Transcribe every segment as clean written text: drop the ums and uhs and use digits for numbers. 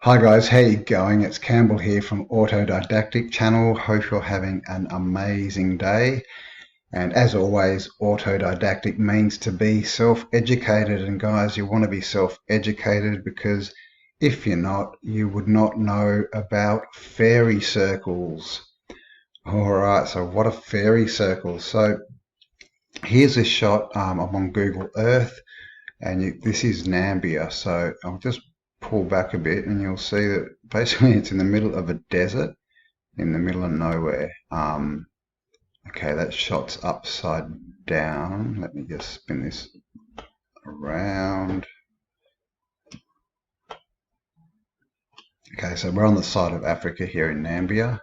Hi guys, how you going? It's Campbell here from Autodidactic Channel. Hope you're having an amazing day. And as always, autodidactic means to be self-educated. And guys, you want to be self-educated because if you're not, you would not know about fairy circles. Alright, so what are fairy circles? So here's a shot. I'm on Google Earth and this is Nambia. So I'll just pull back a bit and you'll see that basically it's in the middle of a desert in the middle of nowhere. Okay, that shot's upside down. Let me just spin this around. Okay, so we're on the side of Africa here in Nambia.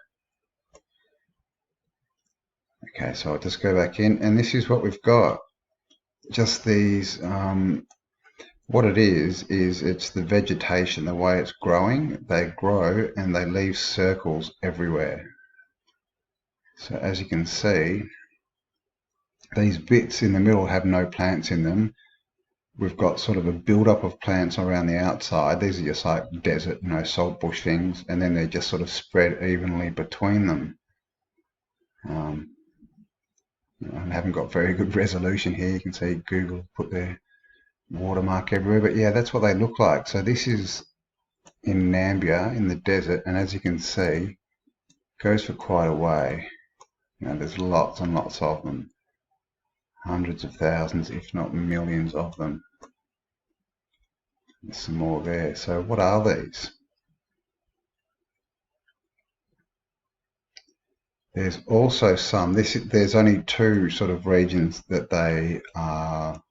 Okay, so I'll just go back in and this is what we've got. Just these what it is it's the vegetation, the way it's growing. They grow and they leave circles everywhere. So as you can see, these bits in the middle have no plants in them. We've got sort of a build-up of plants around the outside. These are just like desert, salt bush things, and then they're just sort of spread evenly between them. I haven't got very good resolution here. You can see Google put their watermark everywhere, but yeah, that's what they look like. So this is in Nambia in the desert, and as you can see, it goes for quite a way. There's lots and lots of them, hundreds of thousands if not millions of them. There's some more there. So what are these? There's also some, there's only two sort of regions that they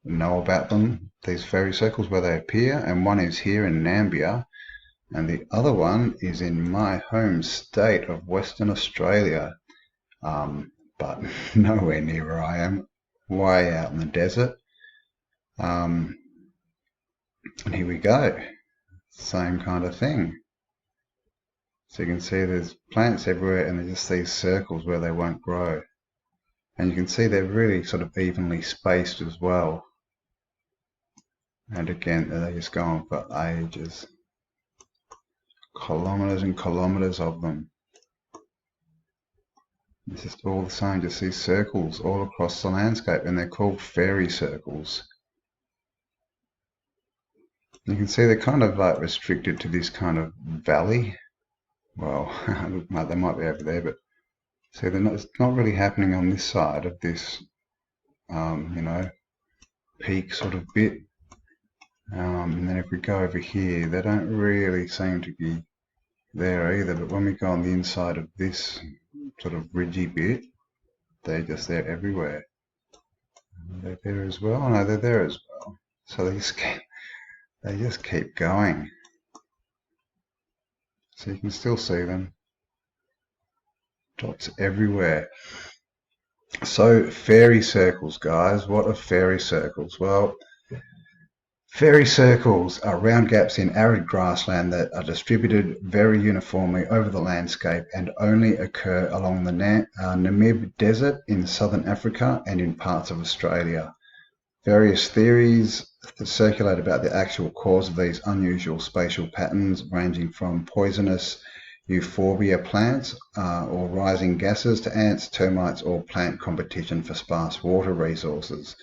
know about them, these fairy circles, where they appear, and one is here in Nambia, and the other one is in my home state of Western Australia, but nowhere near where I am, way out in the desert. And here we go, same kind of thing. So you can see there's plants everywhere and there's just these circles where they won't grow. And you can see they're really sort of evenly spaced as well. And again, they just go on for ages. Kilometers and kilometers of them. It's just all the same, just these circles all across the landscape, and they're called fairy circles. You can see they're kind of like restricted to this kind of valley. Well, they might be over there, but see, it's not really happening on this side of this, peak sort of bit. And then if we go over here, they don't really seem to be there either. But when we go on the inside of this sort of ridgy bit, they're just there everywhere. They're there as well. No, they're there as well. So they just keep going. So you can still see them. Dots everywhere. So fairy circles, guys. What are fairy circles? Well, fairy circles are round gaps in arid grassland that are distributed very uniformly over the landscape and only occur along the Namib Desert in southern Africa and in parts of Australia. Various theories circulate about the actual cause of these unusual spatial patterns, ranging from poisonous euphorbia plants or rising gases to ants, termites, or plant competition for sparse water resources.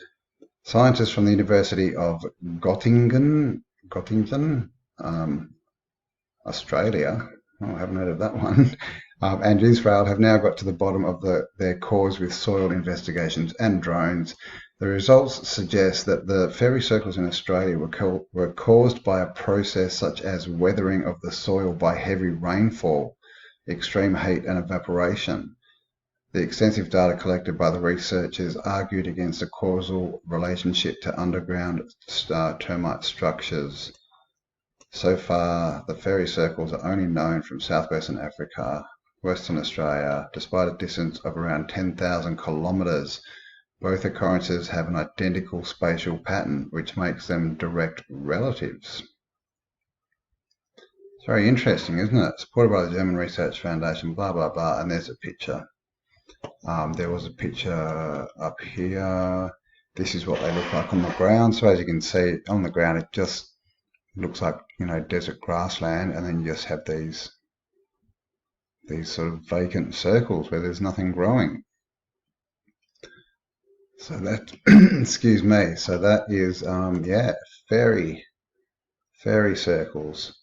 Scientists from the University of Göttingen, Australia, I haven't heard of that one, and Israel have now got to the bottom of their cause with soil investigations and drones. The results suggest that the fairy circles in Australia were caused by a process such as weathering of the soil by heavy rainfall, extreme heat and evaporation. The extensive data collected by the researchers argued against a causal relationship to underground termite structures. So far, the fairy circles are only known from southwestern Africa, Western Australia, despite a distance of around 10,000 kilometres. Both occurrences have an identical spatial pattern, which makes them direct relatives. It's very interesting, isn't it? Supported by the German Research Foundation, blah, blah, blah, and there's a picture. There was a picture up here. This is what they look like on the ground. So as you can see, on the ground, looks like, desert grassland, and then you just have these sort of vacant circles where there's nothing growing. So that, excuse me, so that is, yeah, fairy circles.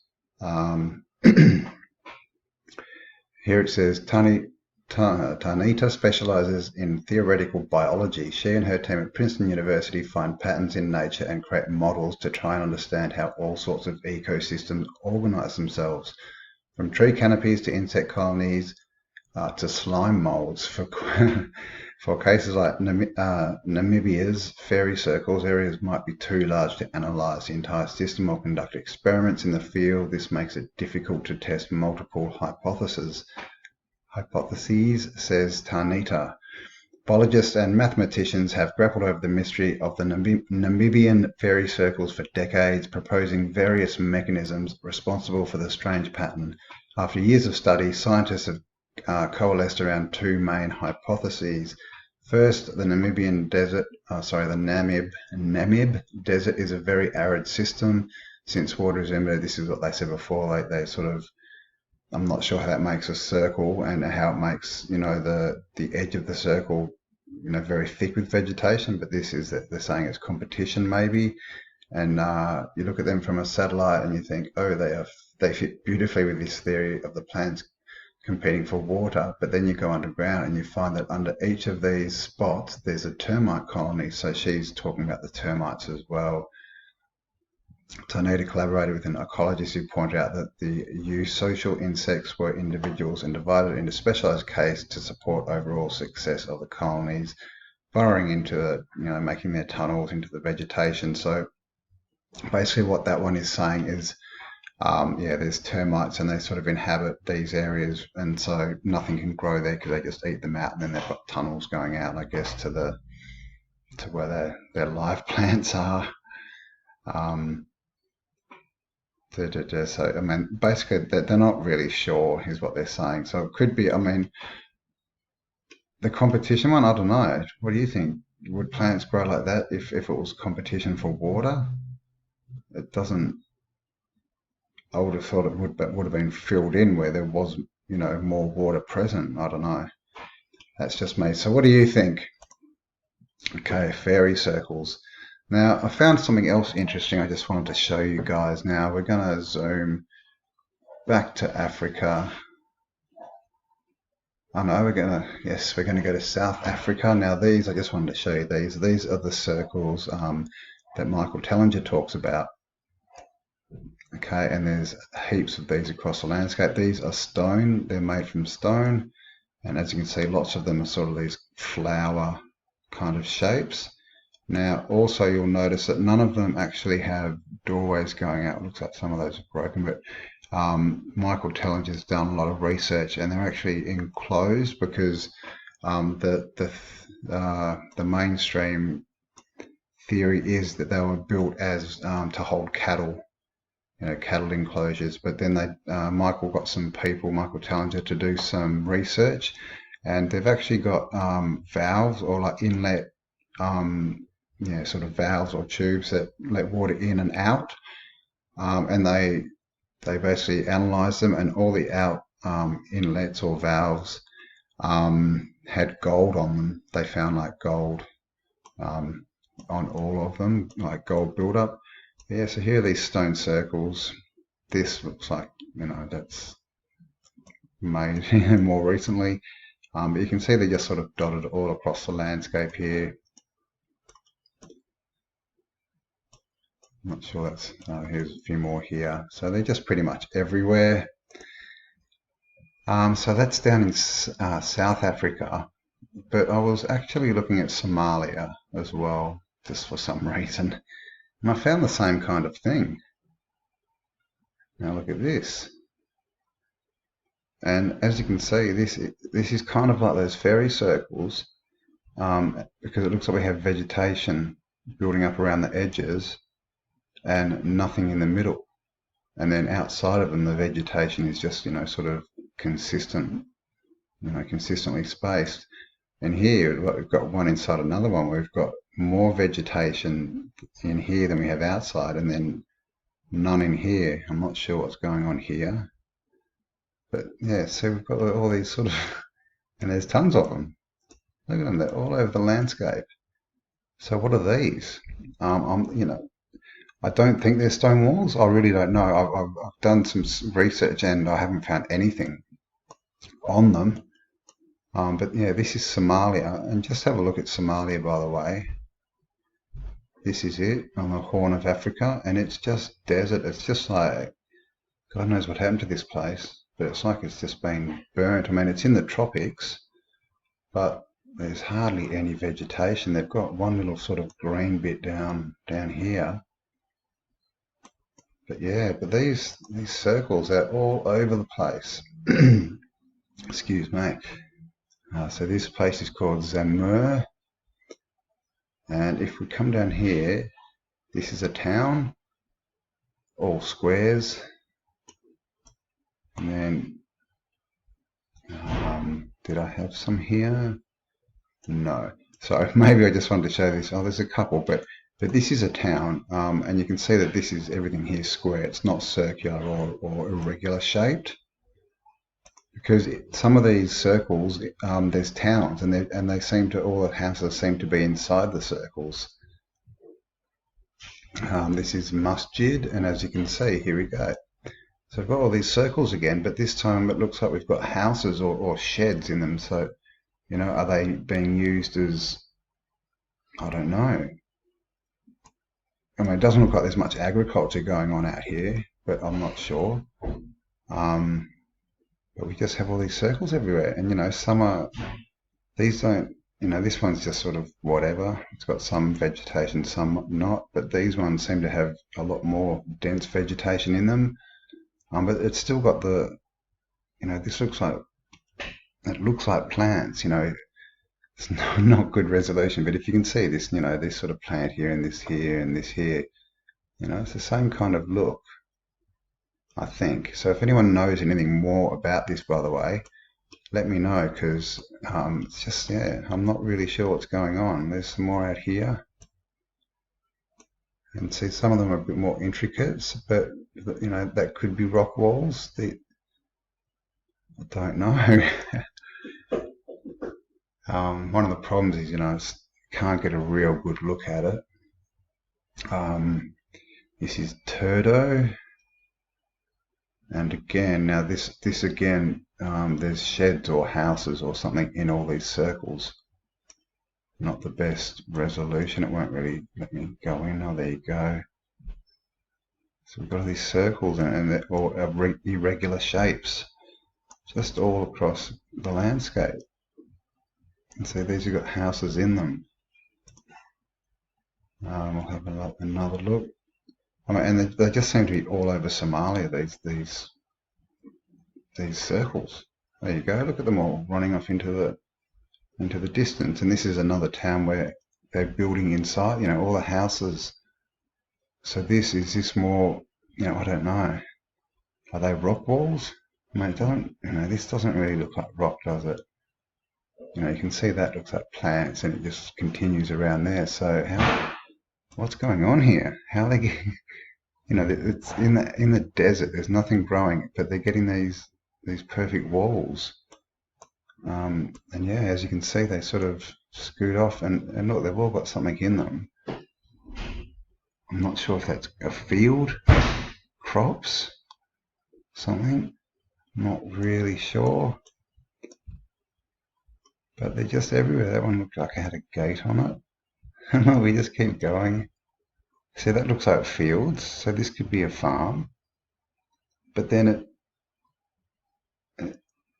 Here it says, Tanita specializes in theoretical biology. She and her team at Princeton University find patterns in nature and create models to try and understand how all sorts of ecosystems organize themselves, from tree canopies to insect colonies to slime molds. For cases like Namibia's fairy circles, areas might be too large to analyze the entire system or conduct experiments in the field. This makes it difficult to test multiple hypotheses, says Tanita. Biologists and mathematicians have grappled over the mystery of the Namibian fairy circles for decades, proposing various mechanisms responsible for the strange pattern. After years of study, scientists have coalesced around two main hypotheses. First, the Namib Desert is a very arid system. Since water is limited, this is what they said before, they sort of, I'm not sure how that makes a circle and how it makes, the edge of the circle, very thick with vegetation, but this is that they're saying it's competition maybe. And you look at them from a satellite and you think, oh, they fit beautifully with this theory of the plants competing for water. But then you go underground and you find that under each of these spots there's a termite colony. So she's talking about the termites as well. Tanita collaborated with an ecologist who pointed out that the eusocial insects were individuals and divided into specialized cases to support overall success of the colonies, burrowing into making their tunnels into the vegetation. So basically what that one is saying is, there's termites and they sort of inhabit these areas, and so nothing can grow there because they just eat them out, and then they've got tunnels going out, I guess, to where their live plants are. So, I mean, basically, they're not really sure, is what they're saying. So it could be, I mean, the competition one, I don't know. What do you think? Would plants grow like that if it was competition for water? It doesn't. I would have thought it would have been filled in where there was, more water present. I don't know. That's just me. So what do you think? Okay, fairy circles. Now, I found something else interesting I just wanted to show you guys. Now, we're going to zoom back to Africa. I know we're going to go to South Africa. Now, these, I just wanted to show you these. These are the circles that Michael Tellinger talks about. Okay, and there's heaps of these across the landscape. These are stone. They're made from stone. And as you can see, lots of them are sort of these flower kind of shapes. Now, also you'll notice that none of them actually have doorways going out. It looks like some of those are broken, but Michael Tellinger's done a lot of research, and they're actually enclosed because the mainstream theory is that they were built as to hold cattle, cattle enclosures. But then Michael got some people, Michael Tellinger, to do some research, and they've actually got valves or like inlet, sort of valves or tubes that let water in and out, and they basically analysed them, and all the out inlets or valves had gold on them. They found like gold on all of them, like gold buildup. Yeah, so here are these stone circles. This looks like, that's made more recently. But you can see they're just sort of dotted all across the landscape here. I'm not sure that's, here's a few more here. So they're just pretty much everywhere. So that's down in South Africa. But I was actually looking at Somalia as well, just for some reason. And I found the same kind of thing. Now look at this. And as you can see, this is kind of like those fairy circles, because it looks like we have vegetation building up around the edges and nothing in the middle. And then outside of them, the vegetation is just, sort of consistent, consistently spaced. And here, we've got one inside another one. We've got more vegetation in here than we have outside, and then none in here. I'm not sure what's going on here. But yeah, so we've got all these sort of, and there's tons of them. Look at them, they're all over the landscape. So what are these? I don't think they're stone walls. I really don't know. I've done some research and I haven't found anything on them. But yeah, this is Somalia, and just have a look at Somalia, by the way. This is it on the Horn of Africa, and it's just desert. It's just like, God knows what happened to this place, but it's like it's just been burnt. I mean, it's in the tropics, but there's hardly any vegetation. They've got one little sort of green bit down here. But yeah, but these circles are all over the place. Excuse me. So this place is called Zamur, and if we come down here, this is a town, all squares, and then did I have some here? No. So maybe I just wanted to show this. Oh, there's a couple, but this is a town, and you can see that this is everything here square. It's not circular or irregular shaped. Because some of these circles, there's towns, and they seem to, all the houses seem to be inside the circles. This is Masjid, and as you can see, here we go. So I've got all these circles again, but this time it looks like we've got houses or sheds in them. So, you know, are they being used as, I don't know. I mean, it doesn't look like there's much agriculture going on out here, but I'm not sure. But we just have all these circles everywhere, and you know, these don't, you know, this one's just sort of whatever. It's got some vegetation, some not, but these ones seem to have a lot more dense vegetation in them. But it's still got the, you know, this looks like, it looks like plants, you know. It's not good resolution, but if you can see this, you know, this sort of plant here and this here and this here, you know, it's the same kind of look, I think. So if anyone knows anything more about this, by the way, let me know, because it's just, yeah, I'm not really sure what's going on. There's some more out here. And see, some of them are a bit more intricate, but, you know, that could be rock walls. I don't know. One of the problems is, you know, can't get a real good look at it. This is Turdo. And again, now this again, there's sheds or houses or something in all these circles. Not the best resolution. It won't really let me go in. Oh, there you go. So we've got all these circles and they're all irregular shapes, just all across the landscape. And see, these have got houses in them. We'll have another look. I mean, and they just seem to be all over Somalia, these circles. There you go. Look at them all running off into the distance. And this is another town where they're building inside. You know, all the houses. So is this more? You know, I don't know. Are they rock walls? I mean, it doesn't. You know, this doesn't really look like rock, does it? You know, you can see that looks like plants, and it just continues around there. So what's going on here? How are they getting? You know, it's in the desert. There's nothing growing, but they're getting these perfect walls. And yeah, as you can see, they sort of scoot off, and look, they've all got something in them. I'm not sure if that's a field, crops, something. Not really sure. But they're just everywhere. That one looked like it had a gate on it. No, we just keep going. See, that looks like fields, so this could be a farm. But then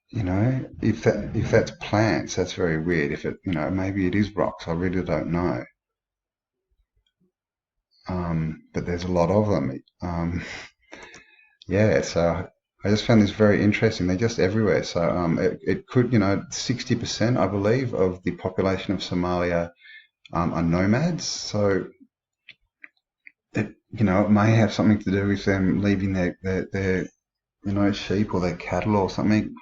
you know, if that's plants, that's very weird. If it, you know, maybe it is rocks. I really don't know. But there's a lot of them. Yeah, so I just found this very interesting. They're just everywhere. So it could, you know, 60%, I believe, of the population of Somalia are nomads. So you know, it may have something to do with them leaving their you know, sheep or their cattle or something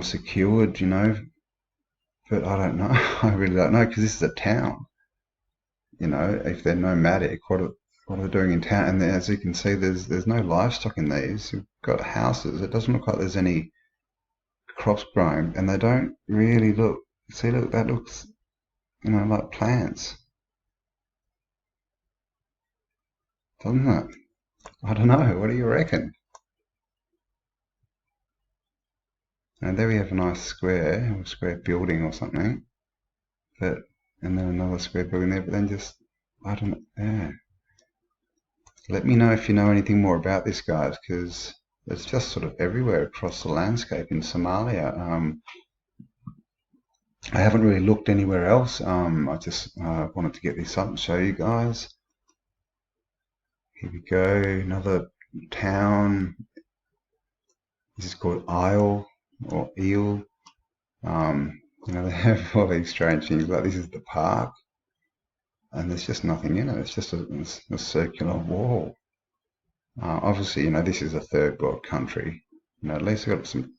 secured, you know. But I don't know. I really don't know, because this is a town. You know, if they're nomadic, what they're doing in town. And as you can see, there's no livestock in these. You've got houses. It doesn't look like there's any crops growing, and they don't really look. See, look, that looks, like plants, doesn't it? I don't know. What do you reckon? And there we have a nice square, or square building or something. But and then another square building there. But then just, I don't know. Yeah. Let me know if you know anything more about this, guys, because it's just sort of everywhere across the landscape in Somalia. I haven't really looked anywhere else. I just wanted to get this up and show you guys. Here we go, another town. This is called Isle or Eel. They have all these strange things. Like this is the park, and there's just nothing in it. It's just a circular wall. Obviously, this is a third world country. At least they've got some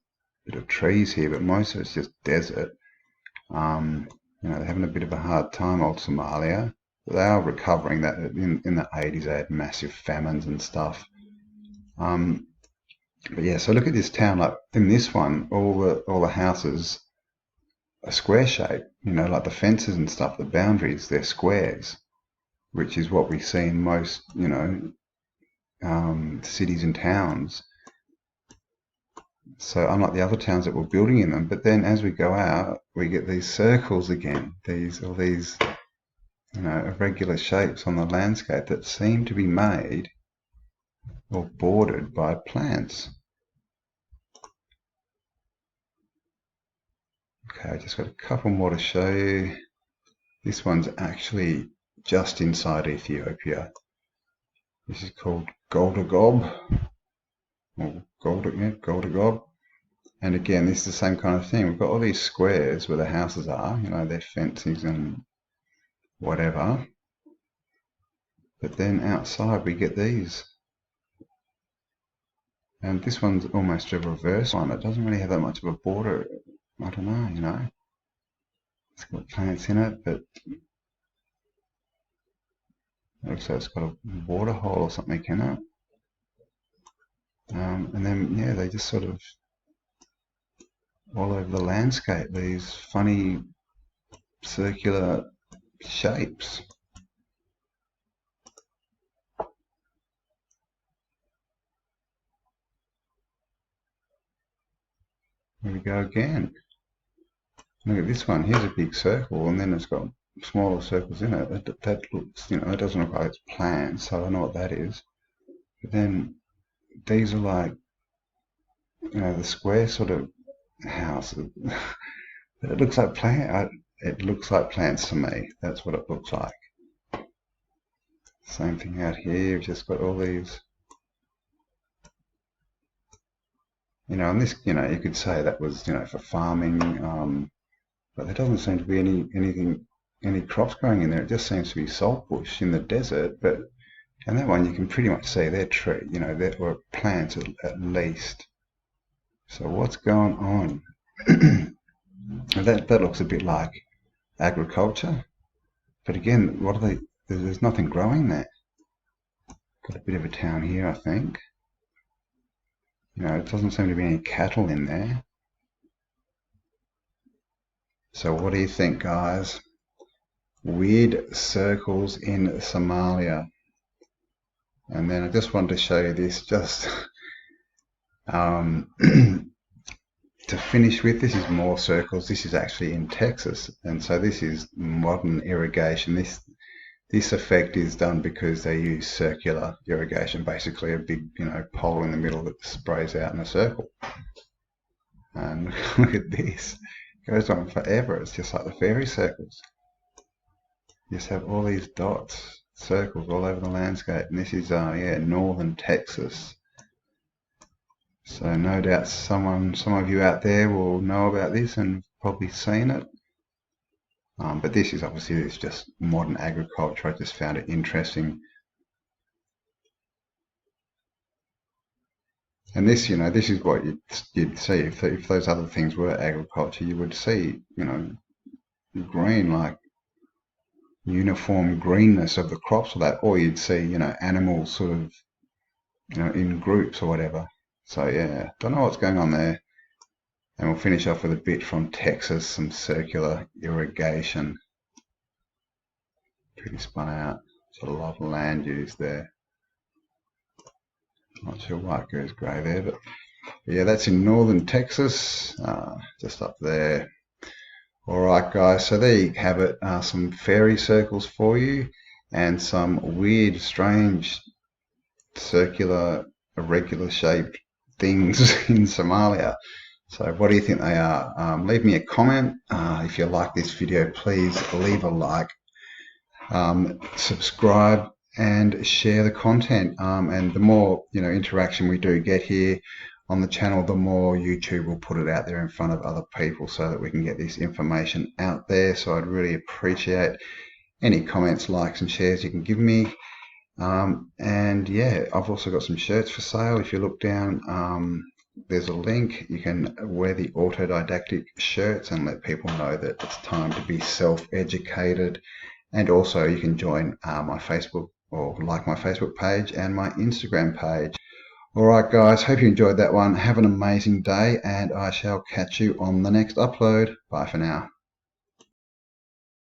bit of trees here, but most of it's just desert. They're having a bit of a hard time, old Somalia. But they are recovering. That in the 80s they had massive famines and stuff. But yeah, so look at this town. Like in this one, all the houses are square shaped. Like the fences and stuff, the boundaries, they're squares, which is what we see in most, cities and towns. So unlike the other towns that were building in them, but then as we go out, we get these circles again. All these, irregular shapes on the landscape that seem to be made or bordered by plants. Okay, I just got a couple more to show you. This one's actually just inside Ethiopia. This is called Goldagob, or Goldagob. And again, this is the same kind of thing. We've got all these squares where the houses are, their fences and whatever. But then outside we get these. And this one's almost a reverse one. It doesn't really have that much of a border. I don't know, It's got plants in it, but it looks like it's got a water hole or something in it. And then, yeah, they just sort of all over the landscape, these funny circular shapes. Here we go again. Look at this one. Here's a big circle, and then it's got smaller circles in it. That looks, it doesn't look like it's plants, so I don't know what that is. But then these are like, the square sort of houses. It looks like it looks like plants to me. That's what it looks like. Same thing out here. We've just got all these. And this, you could say that was, for farming, but there doesn't seem to be any crops growing in there. It just seems to be salt bush in the desert. And that one you can pretty much see they're tree, or plants at least. So what's going on? That looks a bit like agriculture, but again, what are they? There's nothing growing there. Got a bit of a town here, I think. It doesn't seem to be any cattle in there. So what do you think, guys? Weird circles in Somalia. And then I just wanted to show you this just to finish with. This is more circles. This is actually in Texas, and so this is modern irrigation. This effect is done because they use circular irrigation, basically a big pole in the middle that sprays out in a circle. And look at this, it goes on forever. It's just like the fairy circles. You just have all these dots, circles all over the landscape, and this is northern Texas. So no doubt some of you out there will know about this and probably seen it. But this is obviously, it's just modern agriculture. I just found it interesting. And this, this is what you'd see if those other things were agriculture. You would see, green like uniform greenness of the crops or that, or you'd see, animals sort of, in groups or whatever. So yeah, don't know what's going on there. And we'll finish off with a bit from Texas, some circular irrigation. Pretty spun out. There's a lot of land use there. Not sure white goes grey there, but yeah, that's in northern Texas, just up there. Alright guys, so there you have it, some fairy circles for you and some weird, strange, circular, irregular shaped things in Somalia. So what do you think they are? Leave me a comment. If you like this video, please leave a like, subscribe and share the content. And the more interaction we do get here on the channel, the more YouTube will put it out there in front of other people so that we can get this information out there. So I'd really appreciate any comments, likes and shares you can give me. And yeah, I've also got some shirts for sale. If you look down, there's a link. You can wear the autodidactic shirts and let people know that it's time to be self-educated. And also you can join my Facebook, or like my Facebook page and my Instagram page. Alright guys, hope you enjoyed that one. Have an amazing day and I shall catch you on the next upload. Bye for now.